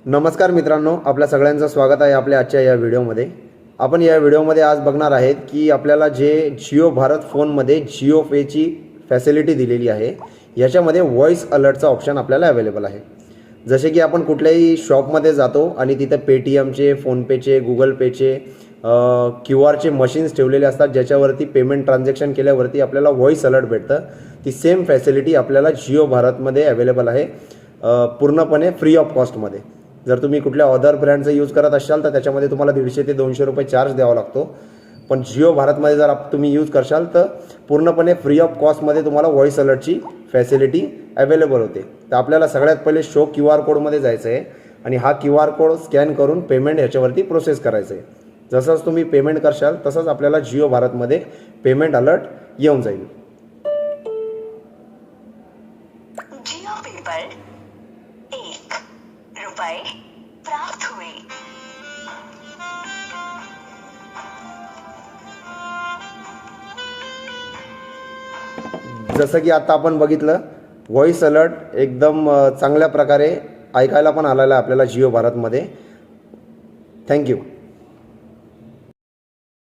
नमस्कार मित्रांनो, आपल्या सगळ्यांचं स्वागत आहे आपल्या आजच्या या व्हिडिओमध्ये। आपण या व्हिडिओमध्ये आज बघणार आहेत की आपल्याला जे जिओ भारत फोनमध्ये जिओ पेची फॅसिलिटी दिलेली आहे, याच्यामध्ये व्हॉइस अलर्टचा ऑप्शन आपल्याला अवेलेबल आहे। जसे की आपण कुठल्याही शॉपमध्ये जातो आणि तिथे पेटीएमचे, फोनपेचे, गुगल पेचे QR चे मशीन्स ठेवलेले असतात, ज्याच्यावरती पेमेंट ट्रान्झॅक्शन केल्यावरती आपल्याला व्हॉइस अलर्ट भेटतं। ती सेम फॅसिलिटी आपल्याला जिओ भारतमध्ये अवेलेबल आहे, पूर्णपणे फ्री ऑफ कॉस्टमध्ये। जर तुम्ही कुठल्या अदर ब्रँडचा यूज करत असाल तर त्याच्यामध्ये तुम्हाला 150 ते 200 रुपये चार्ज द्यावा लागतो। पण जिओ भारतमध्ये जर तुम्ही यूज करशाल तर पूर्णपणे फ्री ऑफ कॉस्टमध्ये तुम्हाला व्हॉइस अलर्टची फॅसिलिटी अवेलेबल होते। तर आपल्याला सगळ्यात पहिले शो QR कोडमध्ये जायचं आहे आणि हा QR कोड स्कॅन करून पेमेंट ह्याच्यावरती प्रोसेस करायचं आहे। जसंच तुम्ही पेमेंट करशाल तसंच आपल्याला जिओ भारतमध्ये पेमेंट अलर्ट येऊन जाईल। जियो पे पर ₹1 प्राप्त हुए। जसं की आता आपण बघितलं, व्हॉइस अलर्ट एकदम चांगल्या प्रकारे ऐकायला पण आलेला आहे आपल्याला जिओ भारतमध्ये। थँक्यू।